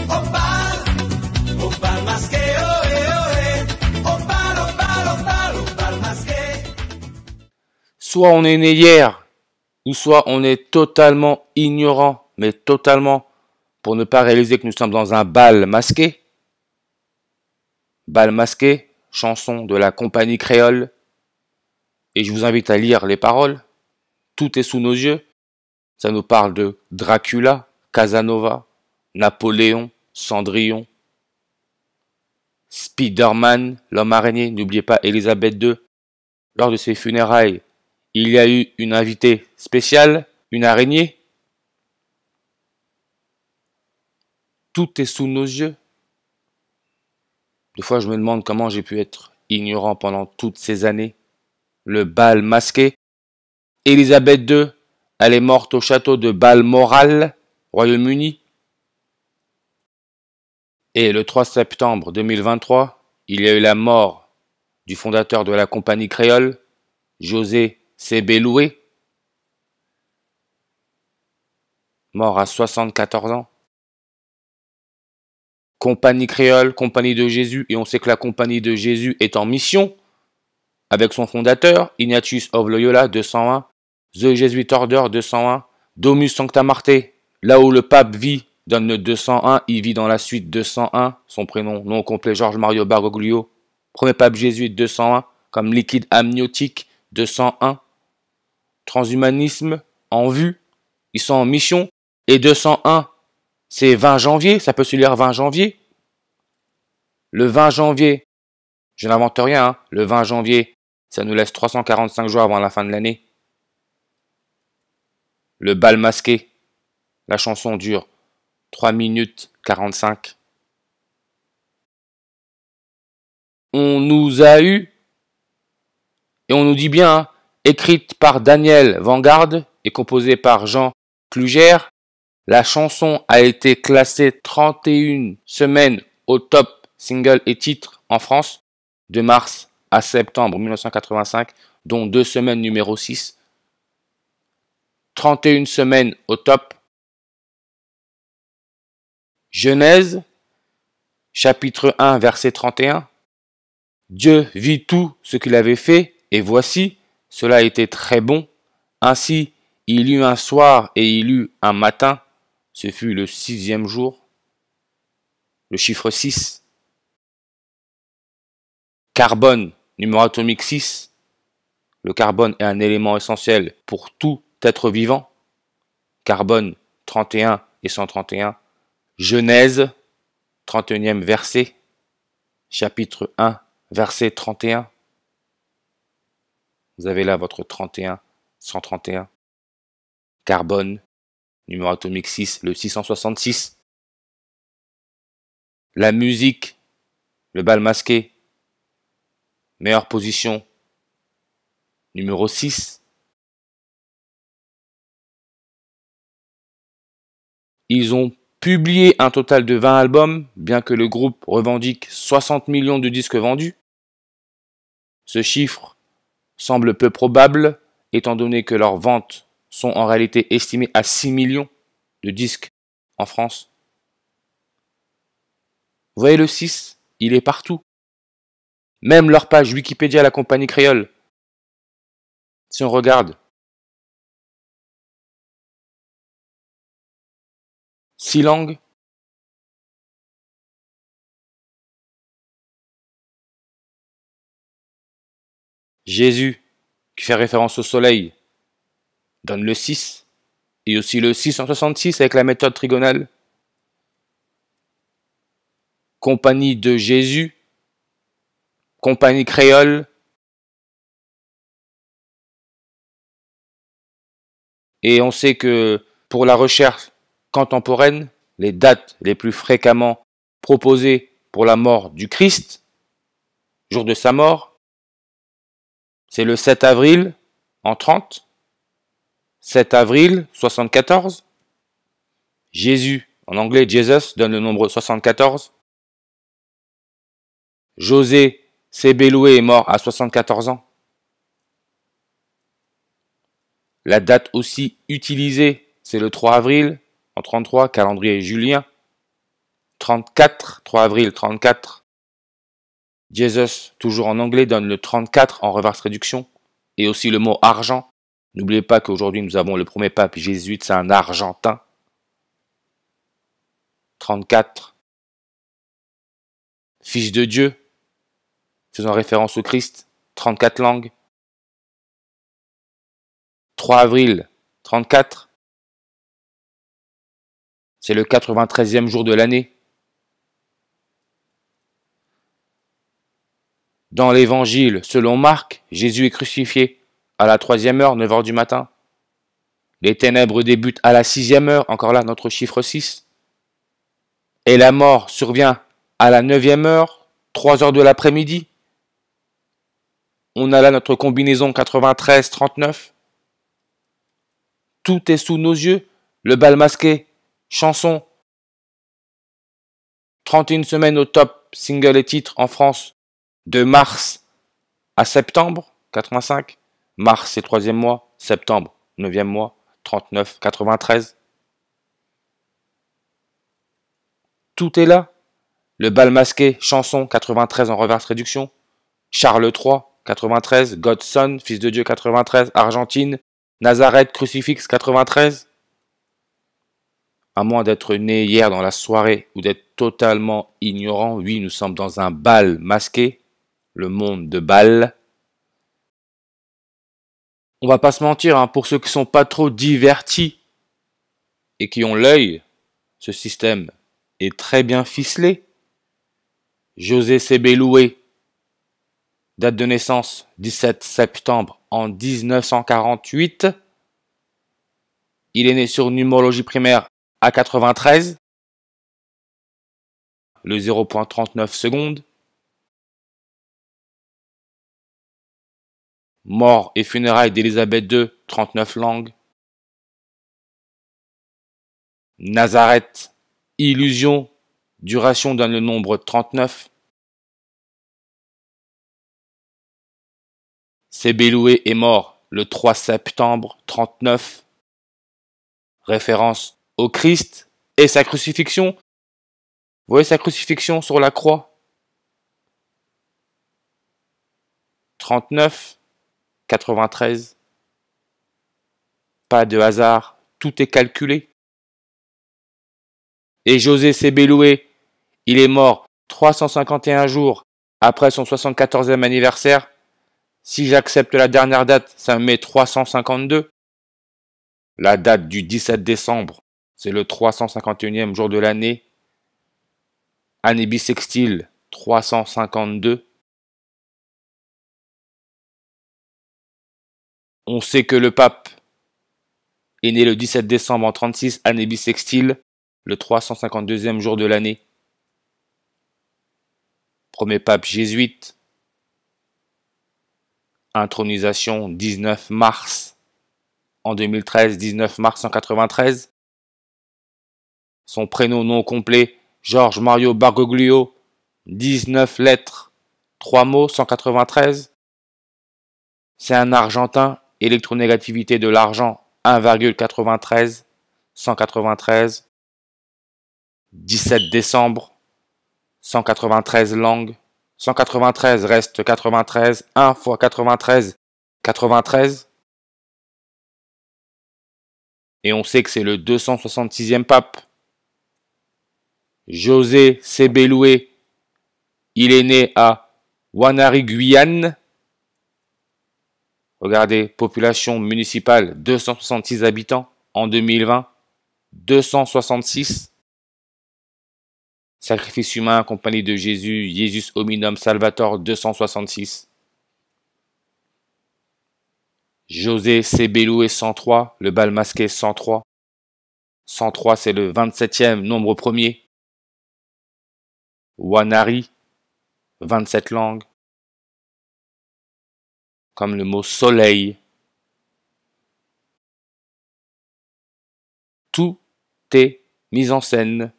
Au bal masqué, ohé, ohé. Au bal masqué. Soit on est né hier, ou soit on est totalement ignorant, mais totalement, pour ne pas réaliser que nous sommes dans un bal masqué. Bal masqué, chanson de la compagnie créole. Et je vous invite à lire les paroles. Tout est sous nos yeux. Ça nous parle de Dracula, Casanova, Napoléon, Cendrillon, Spider-Man, l'homme araignée. N'oubliez pas Élisabeth II. Lors de ses funérailles, il y a eu une invitée spéciale, une araignée. Tout est sous nos yeux. Des fois, je me demande comment j'ai pu être ignorant pendant toutes ces années. Le bal masqué. Élisabeth II, elle est morte au château de Balmoral, Royaume-Uni. Et le 3 septembre 2023, il y a eu la mort du fondateur de la compagnie créole, José Sébéloué, mort à 74 ans. Compagnie créole, compagnie de Jésus, et on sait que la compagnie de Jésus est en mission avec son fondateur, Ignatius of Loyola, 201, The Jesuit Order, 201, Domus Sancta Marte, là où le pape vit, donne le 201, il vit dans la suite 201, son prénom, nom complet Georges Mario Bergoglio, premier pape jésuite 201, comme liquide amniotique 201, transhumanisme en vue, ils sont en mission, et 201, c'est 20 janvier, ça peut se lire 20 janvier. Le 20 janvier, je n'invente rien, hein, le 20 janvier, ça nous laisse 345 jours avant la fin de l'année. Le bal masqué, la chanson dure 3 minutes 45. On nous a eu, et on nous dit bien, hein, écrite par Daniel Vanguard et composée par Jean Klugère, la chanson a été classée 31 semaines au top single et titre en France, de mars à septembre 1985, dont 2 semaines numéro 6. 31 semaines au top. Genèse, chapitre 1, verset 31. Dieu vit tout ce qu'il avait fait, et voici, cela était très bon. Ainsi, il eut un soir et il eut un matin. Ce fut le 6e jour. Le chiffre 6. Carbone, numéro atomique 6. Le carbone est un élément essentiel pour tout être vivant. Carbone 31 et 131. Genèse, 31e verset, chapitre 1, verset 31. Vous avez là votre 31, 131. Carbone, numéro atomique 6, le 666. La musique, le bal masqué, meilleure position, numéro 6. Ils ont publié un total de 20 albums, bien que le groupe revendique 60 millions de disques vendus. Ce chiffre semble peu probable, étant donné que leurs ventes sont en réalité estimées à 6 millions de disques en France. Vous voyez le 6, il est partout. Même leur page Wikipédia, la compagnie créole. Si on regarde, 6 langues. Jésus, qui fait référence au soleil, donne le 6. Et aussi le 666 avec la méthode trigonale. Compagnie de Jésus, compagnie créole. Et on sait que pour la recherche contemporaine, les dates les plus fréquemment proposées pour la mort du Christ, jour de sa mort, c'est le 7 avril en 30, 7 avril 74. Jésus, en anglais Jesus, donne le nombre 74. José Sébéloué est mort à 74 ans. La date aussi utilisée, c'est le 3 avril en 33, calendrier julien. 34, 3 avril 34. Jesus, toujours en anglais, donne le 34 en reverse réduction. Et aussi le mot argent. N'oubliez pas qu'aujourd'hui nous avons le premier pape jésuite, c'est un Argentin. 34. Fils de Dieu, faisant référence au Christ, 34 langues. 3 avril 34. C'est le 93e jour de l'année. Dans l'évangile, selon Marc, Jésus est crucifié à la 3e heure, 9 heures du matin. Les ténèbres débutent à la 6e heure, encore là notre chiffre 6. Et la mort survient à la 9e heure, 3 heures de l'après-midi. On a là notre combinaison 93-39. Tout est sous nos yeux. Le bal masqué, chanson. 31 semaines au top, single et titre en France. De mars à septembre, 85. Mars, c'est 3e mois. Septembre, 9e mois. 39, 93. Tout est là. Le bal masqué, chanson, 93 en reverse réduction. Charles III, 93. Godson, fils de Dieu, 93. Argentine. Nazareth, crucifix, 93. À moins d'être né hier dans la soirée ou d'être totalement ignorant, oui, nous sommes dans un bal masqué. Le monde de bal. On va pas se mentir, hein, pour ceux qui sont pas trop divertis et qui ont l'œil, ce système est très bien ficelé. José Sebeloué, date de naissance 17 septembre en 1948. Il est né sur numérologie primaire à 93, le 0.39 secondes. Mort et funérailles d'Élisabeth II, 39 langues. Nazareth, illusion, duration donne le nombre 39. Sebeloué est mort le 3 septembre 39. Référence au Christ et sa crucifixion. Vous voyez sa crucifixion sur la croix. 39, 93. Pas de hasard, tout est calculé. Et José Sebeloué, il est mort 351 jours après son 74e anniversaire. Si j'accepte la dernière date, ça me met 352. La date du 17 décembre, c'est le 351e jour de l'année. Année bissextile, 352. On sait que le pape est né le 17 décembre en 36, année bissextile, le 352e jour de l'année. Premier pape jésuite. Intronisation 19 mars en 2013, 19 mars 193. Son prénom non complet, Georges Mario Bergoglio, 19 lettres, 3 mots, 193. C'est un Argentin, électronégativité de l'argent, 1,93, 193. 17 décembre, 193 langues. 193 reste 93, 1 fois 93, 93. Et on sait que c'est le 266e pape. José Sebeloué, il est né à Huanari, Guyane. Regardez, population municipale, 266 habitants en 2020. 266. Sacrifice humain, compagnie de Jésus, Jesus Hominum Salvator, 266. José Sebeloué, 103, le bal masqué, 103. 103, c'est le 27e nombre premier. Huanari, 27 langues. Comme le mot soleil. Tout est mis en scène.